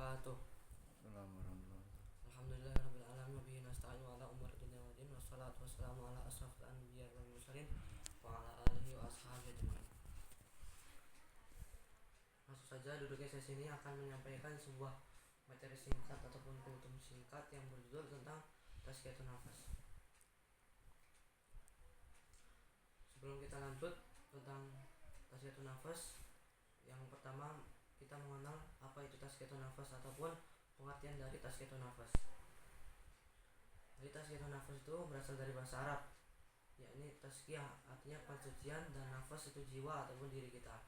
wabarakatuh. Alhamdulillahirabbil alamin wa bihi nasta'in wa ala umuri dunya waddin wassalatu wassalamu ala asrofil anbiya'i wal mursalin wa ala alihi wa ashabihi ajmain. Langsung saja duduknya sesi ini akan menyampaikan sebuah materi singkat ataupun kultum singkat yang berjudul tentang tazkiyatun nafas. Sebelum kita lanjut tentang tazkiyatun nafas, yang pertama kita mengenal apa itu tazkiyatun nafas ataupun pengertian dari tazkiyatun nafas. Jadi tazkiyatun nafas itu berasal dari bahasa Arab, yakni tazkiyah artinya pensucian dan nafas itu jiwa ataupun diri kita.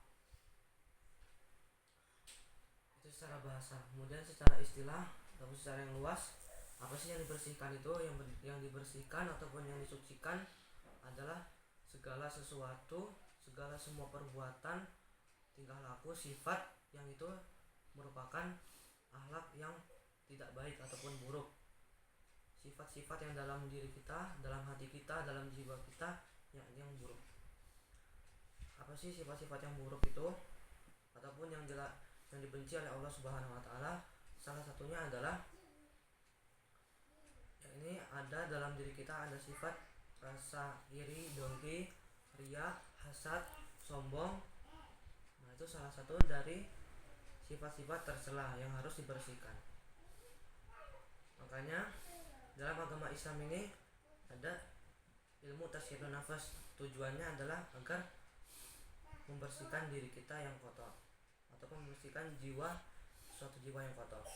Itu secara bahasa. Kemudian secara istilah ataupun secara yang luas, apa sih yang dibersihkan itu? Yang dibersihkan ataupun yang disucikan adalah segala sesuatu, segala semua perbuatan, tingkah laku, sifat yang itu merupakan akhlak yang tidak baik ataupun buruk. Sifat-sifat yang dalam diri kita, dalam hati kita, dalam jiwa kita yang buruk. Apa sih sifat-sifat yang buruk itu? Ataupun yang dibenci oleh Allah Subhanahu wa taala? Salah satunya adalah ini ada dalam diri kita ada sifat rasa iri, dengki, riya, hasad, sombong. Nah, itu salah satu dari sifat-sifat tercela yang harus dibersihkan. Makanya dalam agama Islam ini ada ilmu tazkiyatun nafas. Tujuannya adalah agar membersihkan diri kita yang kotor ataupun membersihkan suatu jiwa yang kotor.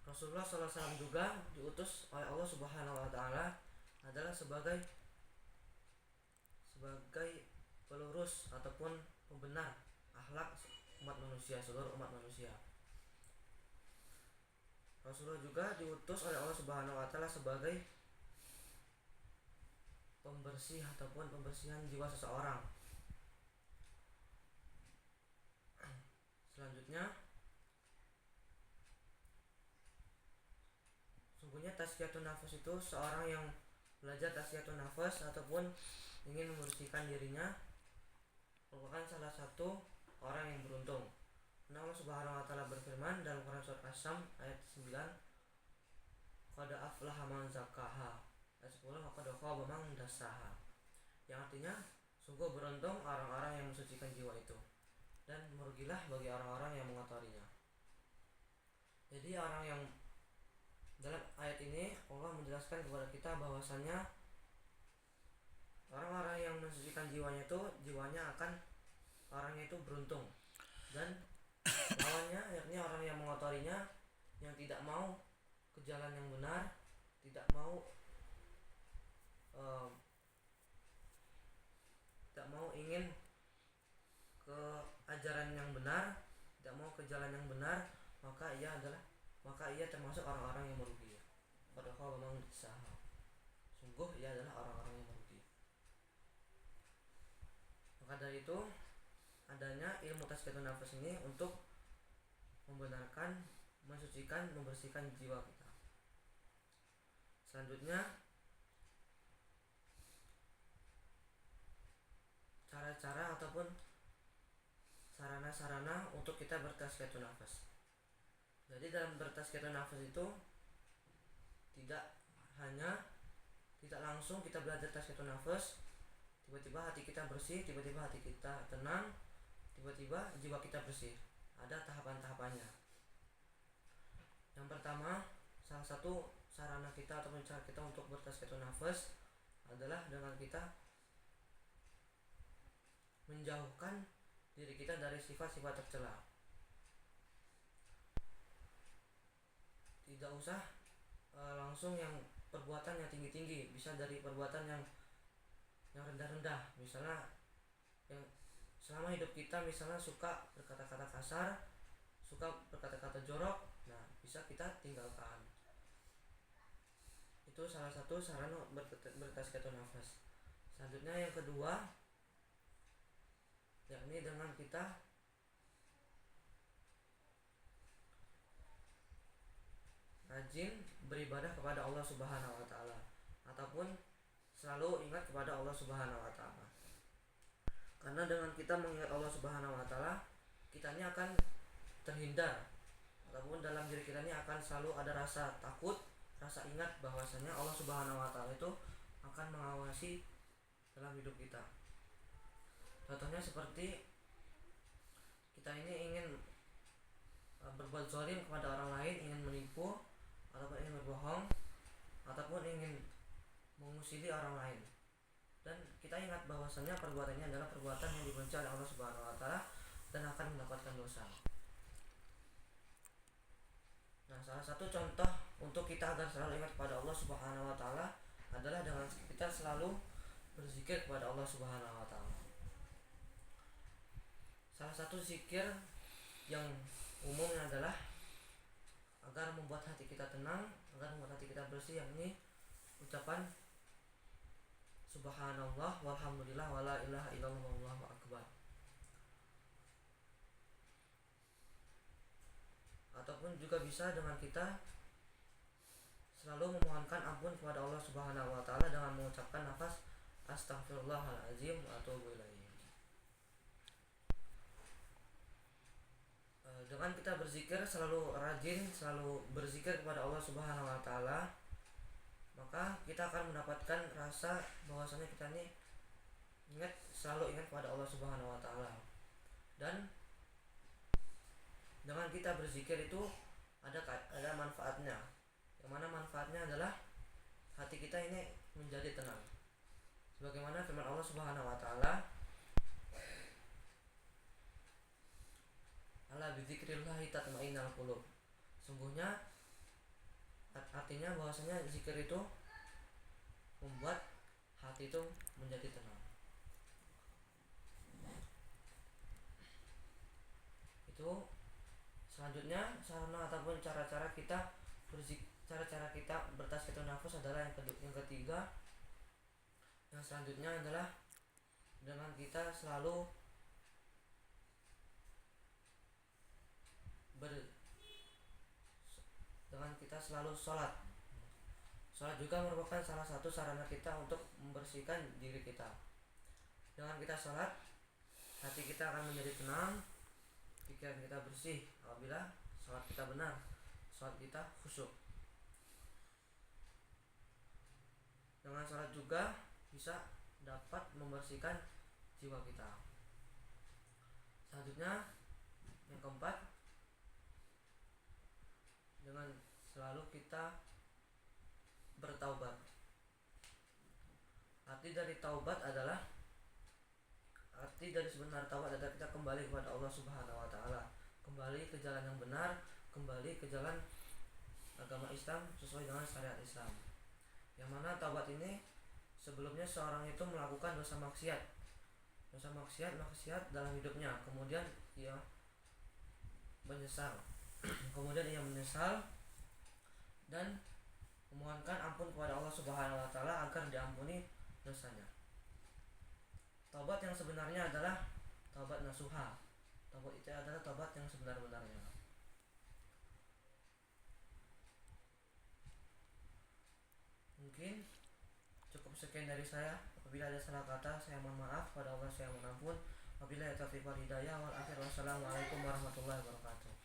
Rasulullah SAW juga diutus oleh Allah Subhanahu wa taala adalah sebagai pelurus ataupun pembenar akhlak umat manusia, seluruh umat manusia. Rasulullah juga diutus oleh Allah Subhanahu wa taala sebagai pembersih ataupun pembersihan jiwa seseorang. Selanjutnya, sungguhnya tazkiyatun nafas itu seorang yang belajar tazkiyatun nafas ataupun ingin membersihkan dirinya merupakan salah satu orang yang beruntung. Allah Subhanahu wa taala berfirman dalam Quran surat Asy-Syams ayat 9, qad aflaha man zakkaha. Ayat 10, qad khaba man dassaha. Yang artinya sungguh beruntung orang-orang yang mensucikan jiwa itu dan merugilah bagi orang-orang yang mengotorinya. Jadi orang yang dalam ayat ini Allah menjelaskan kepada kita bahwasannya orang-orang yang mensucikan jiwanya itu orangnya itu beruntung, dan lawannya yakni orang yang mengotorinya, yang tidak mau ke jalan yang benar, tidak mau ingin ke ajaran yang benar, tidak mau ke jalan yang benar, maka ia termasuk orang-orang yang merugi. Padahal memang disaha. Sungguh ia adalah orang-orang yang merugi. Maka dari itu adanya ilmu tazkiyatun nafas ini untuk membenarkan, mensucikan, membersihkan jiwa kita. Selanjutnya, cara-cara ataupun sarana-sarana untuk kita bertazkiyatun nafas. Jadi dalam bertazkiyatun nafas itu tidak langsung kita belajar tazkiyatun nafas, tiba-tiba hati kita bersih, tiba-tiba hati kita tenang, tiba-tiba jiwa kita bersih. Ada tahapan-tahapannya. Yang pertama, salah satu sarana kita ataupun cara kita untuk bertazkiyatun nafas adalah dengan kita menjauhkan diri kita dari sifat-sifat tercela. Tidak usah langsung yang perbuatan yang tinggi-tinggi, bisa dari perbuatan yang rendah-rendah. Misalnya yang selama hidup kita misalnya suka berkata-kata kasar, suka berkata-kata jorok, nah bisa kita tinggalkan. Itu salah satu sarana bertazkiyatun nafas. Selanjutnya yang kedua, yakni dengan kita rajin beribadah kepada Allah Subhanahu wa taala ataupun selalu ingat kepada Allah Subhanahu wa taala. Karena dengan kita mengingat Allah Subhanahu wa taala, kitanya akan terhindar, ataupun dalam diri kita ini akan selalu ada rasa takut, rasa ingat bahwasanya Allah Subhanahu wa taala itu akan mengawasi dalam hidup kita. Contohnya seperti kita ini ingin berbuat zalim kepada orang lain, ingin menipu ataupun ingin berbohong ataupun ingin mengusili orang lain, dan kita ingat bahwasanya perbuatannya adalah perbuatan yang dibenci oleh Allah Subhanahu wa taala dan akan mendapatkan dosa. Nah, salah satu contoh untuk kita agar selalu ingat kepada Allah Subhanahu wa taala adalah dengan kita selalu berzikir kepada Allah Subhanahu wa taala. Salah satu zikir yang umumnya adalah agar membuat hati kita tenang, agar membuat hati kita bersih, yakni ucapan subhanallah walhamdulillah wala ilaha illallah wallahu akbar. Ataupun juga bisa dengan kita selalu memohonkan ampun kepada Allah Subhanahu wa taala dengan mengucapkan nafas astaghfirullahalazim wa atubu ilaih. Dengan kita berzikir, selalu rajin, selalu berzikir kepada Allah Subhanahu wa taala, maka kita akan mendapatkan rasa bahwasanya kita ini selalu ingat kepada Allah Subhanahu wa taala. Dan dengan kita berzikir itu ada manfaatnya. Yang mana manfaatnya adalah hati kita ini menjadi tenang. Sebagaimana firman Allah Subhanahu wa taala, ala bidzikrillahi tatmainnul qulub. Sungguhnya artinya bahwasanya zikir itu membuat hati itu menjadi tenang. Itu selanjutnya sarana ataupun cara-cara kita bertasbih nafas adalah yang ketiga. Yang selanjutnya adalah dengan kita selalu sholat. Sholat juga merupakan salah satu sarana kita untuk membersihkan diri kita. Dengan kita sholat, hati kita akan menjadi tenang, pikiran kita bersih apabila sholat kita benar, sholat kita khusyuk. Dengan sholat juga bisa dapat membersihkan jiwa kita. Selanjutnya yang keempat, dengan selalu kita bertaubat. Arti dari sebenar taubat adalah kita kembali kepada Allah Subhanahu wa taala, kembali ke jalan yang benar, kembali ke jalan agama Islam sesuai dengan syariat Islam. Yang mana taubat ini sebelumnya seorang itu melakukan dosa maksiat dalam hidupnya, kemudian ia menyesal dan memohonkan ampun kepada Allah Subhanahu wa taala agar diampuni dosanya. Taubat yang sebenarnya adalah taubat nasuha. Taubat itu adalah taubat yang sebenar-benarnya. Mungkin cukup sekian dari saya. Apabila ada salah kata, saya mohon maaf. Pada Allah saya mohon ampun. Wabillahi taufiq wal hidayah wal akhir. Wassalamualaikum warahmatullahi wabarakatuh.